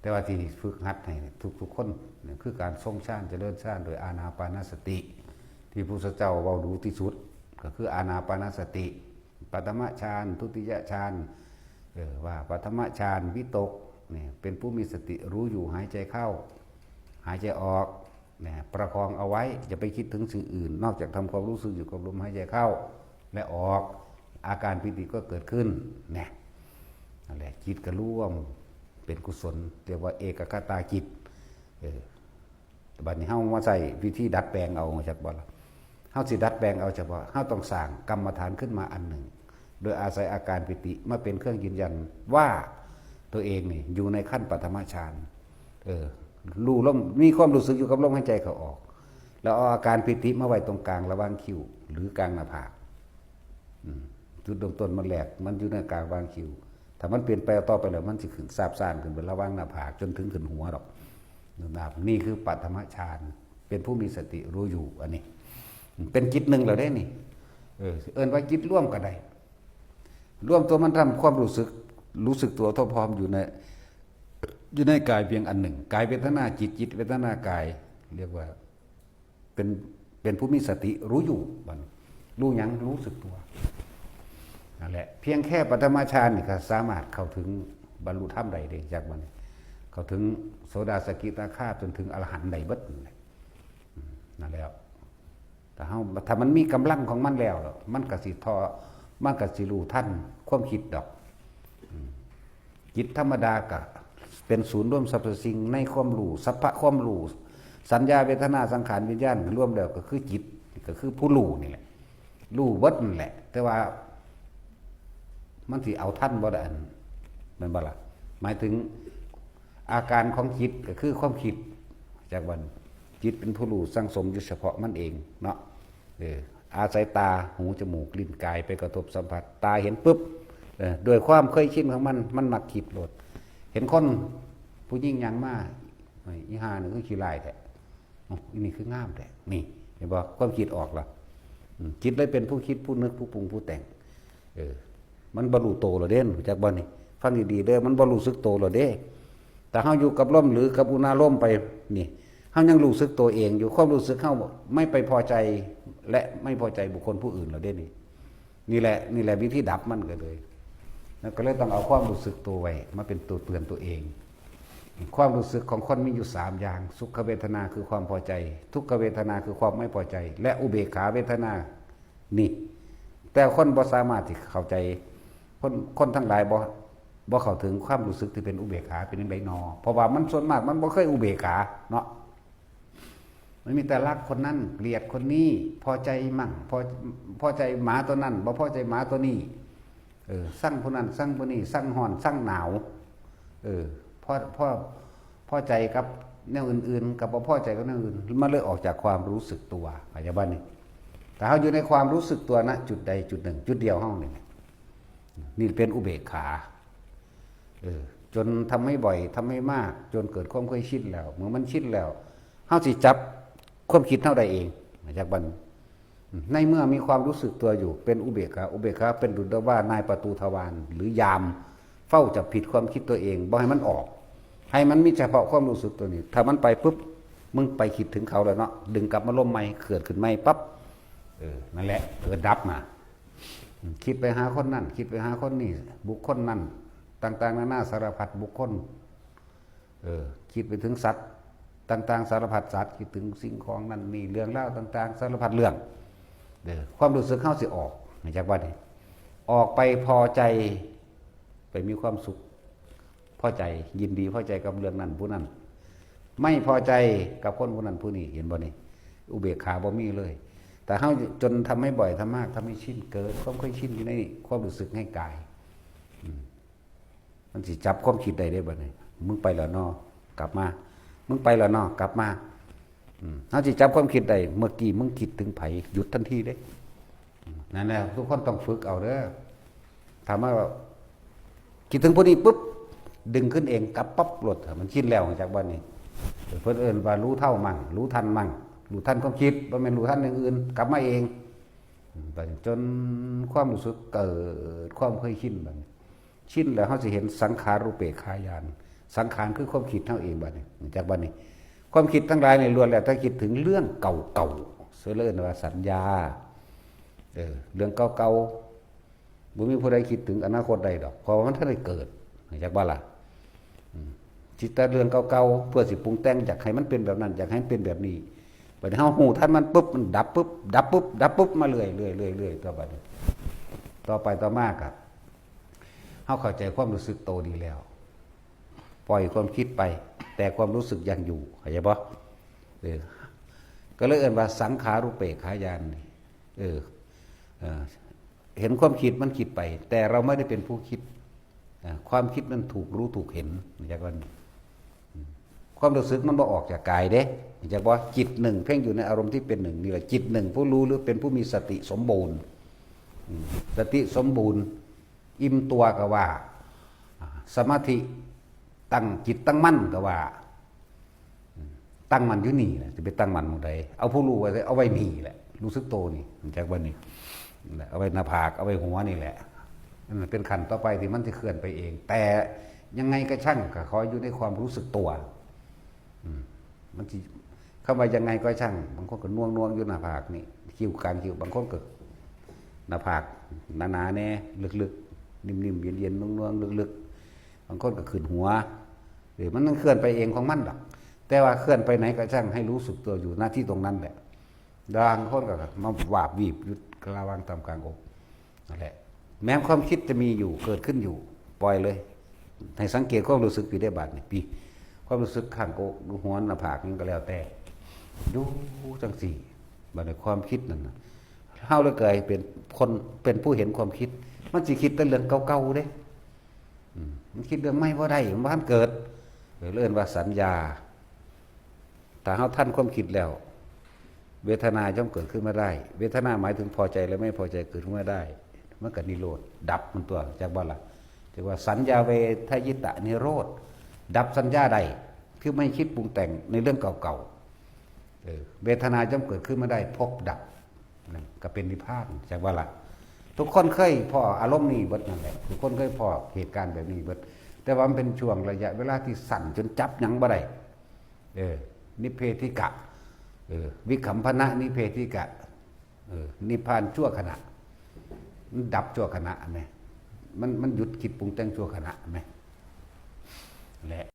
แต่ว่าที่ฝึกหัดให้ทุกคนนี่คือการทรงฌานเจริญฌานโดยอานาปานสติที่พระพุทธเจ้าเว้าดูที่สุดก็คืออานาปานสติปฐมฌานทุติยฌานว่าปฐมฌานวิตกเนี่ยเป็นผู้มีสติรู้อยู่หายใจเข้าหายใจออกเนี่ยประคองเอาไว้อย่าไปคิดถึงสิ่งอื่นนอกจากทำความรู้สึกอยู่กับลมหายใจเข้าและออกอาการปิติก็เกิดขึ้นเนี่ยนั่นแหละจิตก็ร่วมเป็นกุศลเรียกว่าเอกคตาจิตบัดนี้เฮามาใส่วิธีดัดแปลงเอาจากบ่ล่ะเฮาสิดัดแปลงเอาเฉพาะเฮาต้องสร้างกรรมฐานขึ้นมาอันหนึ่งโดยอาศัยอาการปิติมาเป็นเครื่องยืนยันว่าตัวเองนี่อยู่ในขั้นปฐมฌานรู้ลมมีความรู้สึกอยู่กับลมหายใจเขาออกแล้วเอาอาการปิติมาไว้ตรงกลางระหว่างคิ้วหรือกลางหน้าผากจุดเริ่มต้นมันแหลกมันอยู่ในกลางวางคิ้วถ้ามันเปลี่ยนไปต่อไปแล้วมันจะขึ้นซาบซ่านขึ้นเป็นระหว่างหน้าผากจนถึงขึ้นหัวหรอกนี่คือปฐมฌานเป็นผู้มีสติรู้อยู่อันนี้เป็นจิตหนึ่งเราได้นี่เอิ้นว่าจิตร่วมก็ได้ร่วมตัวมันทำความรู้สึกตัวทั่วพร้อมอยู่ในกายเพียงอันหนึ่งกายเวทนาจิตเวทนากายเรียกว่าเป็นผู้มีสติรู้อยู่บัดรู้หยังรู้สึกตัวนั่นแหละเพียงแค่ปฐมฌานนี่ก็สามารถเข้าถึงบรรลุธรรมใดได้จากมันเข้าถึงโสดาสกิทาคาจนถึงอรหันต์ใดเบิดนั่นแล้วแต่ถ้ามันมีกำลังของมันแล้วมันก็สิมันก็สิรู้ทันความคิดดอกจิตธรรมดาก็เป็นศูนย์รวมสรรพสิ่งในความรู้สัพพะความรู้สัญญาเวทนาสังขารวิญญาณรวมแล้วก็คือจิตก็คือผู้รู้นี่แหละรู้เบิดนั่นแหละแต่ว่ามันสิเอาทันบ่ได้มันบ่ล่ะหมายถึงอาการของจิตก็คือความคิดจากวันจิตเป็นผู้รู้สังสมอยู่เฉพาะมันเองเนาะอาศัยตาหูจมูกลิ้นกายไปกระทบสัมผัสตาเห็นปุ๊บโดยความเคยชินของมันมักคิดโลดเห็นคนผู้ยิ่งยังมากอีหาหนึ่งคือขี้ลายแท้อันนี้คืองามแท้นี่เห็นบ่ความคิดออกละจิตเลยเป็นผู้คิดผู้นึกผู้ปรุงผู้แต่งมันบรรลุโตแล้วเด่นจากบ่นี่ฟังดีๆเด้อมันบรรลุสึกโตแล้วเด้แต่เฮาอยู่กับลมหรือกับอุณาลมไปนี่เฮายังรู้สึกตัวเองอยู่ความรู้สึกเฮาไม่ไปพอใจและไม่พอใจบุคคลผู้อื่นแล้วเด้นี่แหละวิธีดับมันก็เลยแล้วก็เลยต้องเอาความรู้สึกตัวไว้มาเป็นตัวเตือนตัวเองความรู้สึกของคนมีอยู่3อย่างสุขเวทนาคือความพอใจทุกขเวทนาคือความไม่พอใจและอุเบกขาเวทนานี่แต่คนบ่สามารถที่เข้าใจคนทั้งหลายบ่เข้าถึงความรู้สึกที่เป็นอุเบกขาเป็นจังได๋นอเพราะว่ามันส่วนมากมันบ่เคยอุเบกขาเนาะมันมีแต่รักคนนั้นเกลียดคนนี้พอใจมั่งพอใจหมาตัวนั้นบ่พอใจหมาตัวนี้สั่งผู้นั้นสั่งผู้นี้สั่งร้อนสั่งหนาวพอใจกับแนวอื่นๆกับบ่พอใจกับแนวอื่นมันเลยออกจากความรู้สึกตัวปัจจุบันนี้แต่เฮาอยู่ในความรู้สึกตัวนะจุดใดจุดหนึ่งจุดเดียวเฮานี่เป็นอุเบกขาจนทำให้บ่อยทำให้มากจนเกิดความเคยชินแล้วเมื่อมันชินแล้วเฮาสิจับความคิดเท่าใดเองจากบันในเมื่อมีความรู้สึกตัวอยู่เป็นอุเบกขาเป็นดุจว่านายประตูทวารหรือยามเฝ้าจับผิดความคิดตัวเองบ่ให้มันออกให้มันมีเฉพาะความรู้สึกตัวนี้ถ้ามันไปปุ๊บมึงไปคิดถึงเขาแล้วเนาะดึงกลับมาล้มใหม่เกิดขึ้นใหม่ปั๊บนั่นแหละดับมาคิดไปหาคนนั่นคิดไปหาคนนี่บุคคลนั่นต่างๆนานาสารพัดบุคคลคิดไปถึงสัตว์ต่างๆสารพัดสัตว์คิดถึงสิ่งของนั่นนี่เรื่องเล่าต่างๆสารพัดเรื่องความรู้สึกเข้าสิออกจากว่านี่ออกไปพอใจไปมีความสุขพอใจยินดีพอใจกับเรื่องนั้นผู้นั้นไม่พอใจกับคนผู้นั้นผู้นี้เห็นบ่นี่อุเบกขาบ่มีเลยแต่เฮาจนทำให้บ่อยทำมากทำให้ชินเกิดความเคยชินอยู่ในความรู้สึกให้กายมันสิจับความคิดได้บ่นี่มึงไปแล้วเนาะกลับมามึงไปแล้วเนาะกลับมาเฮาสิจับความคิดได้เมื่อกี้มึงคิดถึงไผหยุดทันทีเด้นั่นแหละทุกคนต้องฝึกเอาเด้อถามว่าคิดถึงผู้นี้ปุ๊บดึงขึ้นเองกลับปั๊บหลดมันชินแล้วจากบ้านนี้เพิ่นเอิ้นว่ารู้เท่ามั่งรู้ทันมั่งรู้ทันความคิดบ่แม่นรู้ทันอย่างอื่นกลับมาเองจนความรู้สึกเกิดความเคยชินบัดชินแล้วเฮาสิเห็นสังขารุเปกขายาน สังขารคือความคิดเท่าเองบัดนี้จากบัดนี้ ความคิดทั้งหลายในล้วนแล้วถ้าคิดถึงเรื่องเก่าๆเสื่อเลื่อนว่าสัญญาเรื่องเก่าๆบุมีผู้ใดคิดถึงอนาคตใดดอกเพราะว่ามันท่านได้เกิดจากบ้าล่ะจิตแต่เรื่องเก่าๆเพื่อสิปรุงแต่งอยากให้มันเป็นแบบนั้นอยากให้มันเป็นแบบนี้บัดนี้เฮาหูท่านมันปุ๊บมันดับปุ๊บดับปุ๊บดับปุ๊บมาเรื่อยต่อไปต่อไปต่อมาครับเฮาเข้าใจความรู้สึกโตดีแล้วปล่อยความคิดไปแต่ความรู้สึกยังอยู่เข้าใจบ่ก็เลยเอ่นว่าสังขารุเปกขายานเห็นความคิดมันคิดไปแต่เราไม่ได้เป็นผู้คิดความคิดนั้นถูกรู้ถูกเห็นจากวันความรู้สึกมันบ่ออกจากกายเด้จากว่าจิตหนึ่งเพ่งอยู่ในอารมณ์ที่เป็นหนึ่งนี่แหละจิตหนึ่งผู้รู้หรือเป็นผู้มีสติสมบูรณ์สติสมบูรณ์อิ่มตัวก็ว่าสมาธิตั้งจิตตั้งมั่นก็ว่าตั้งมันอยู่นี่แหละจะไปตั้งมันตรงใดเอาผู้รู้ไว้เอาไว้นี่แหละรู้สึกโตนี่จากวันนี้เอาไว้หน้าผากเอาไว้หัวนี่แหละนั่นเป็นขั้นต่อไปที่มันจะเคลื่อนไปเองแต่ยังไงก็ช่างก็ขออยู่ในความรู้สึกตัวมันที่เข้ามายังไงก็ช่างบางคนก็น่วงอยู่หน้าผากนี่คิ้วกลางคิ้วบางคนก็หน้าผากหนาๆแน่ลึกๆนิ่มๆเย็นๆน่วงๆลึกๆบางคนก็ขึ้นหัวหรือมันต้องเคลื่อนไปเองของมันหรอกแต่ว่าเคลื่อนไปไหนก็ช่างให้รู้สึกตัวอยู่หน้าที่ตรงนั้นแหละบางคนก็มาวาบวีบยุดกระวังตามกลางอกนั่นแหละแม้ความคิดจะมีอยู่เกิดขึ้นอยู่ปล่อยเลยให้สังเกตความรู้สึกอยู่ได้บาดนี่ปีความรู้สึกข้างอกดูหัวหน้าผากนี่ก็แล้วแต่ดูจังสี่บาดในความคิดนั่นเฮาเลยเกยเป็นคนเป็นผู้เห็นความคิดมันสิคิดแต่เรื่องเก่าๆเด้มันคิดเรื่องไม่พอได้มันบ้านเกิดเรื่องว่าสัญญาถ้าเฮาท่านความคิดแล้วเวทนาย่อมเกิดขึ้นมาได้เวทนาหมายถึงพอใจและไม่พอใจเกิดขึ้นมาได้เมื่อกิดนิโรธดับมันตัวจากบ้านละจะว่าสัญญาเวทยิตะนิโรธดับสัญญาใดคือไม่คิดปรุงแต่งในเรื่องเก่าๆเวทนาย่อมเกิดขึ้นมาได้พบดับก็เป็นนิพพานจากบ้านละทุกคนเคยพออารมณ์นี้เบิดนั่นแหละทุกคนเคยพอเหตุการณ์แบบนี้เบิดแต่ว่ามันเป็นช่วงระยะเวลาที่สั่นจนจับหยังบ่ได้นิเพธิกะวิคัมพนะนิเพธิกะนิพพานชั่วขณะมันดับชั่วขณะไหมมันหยุดคิดปรุงแต่งชั่วขณะไหมแหละ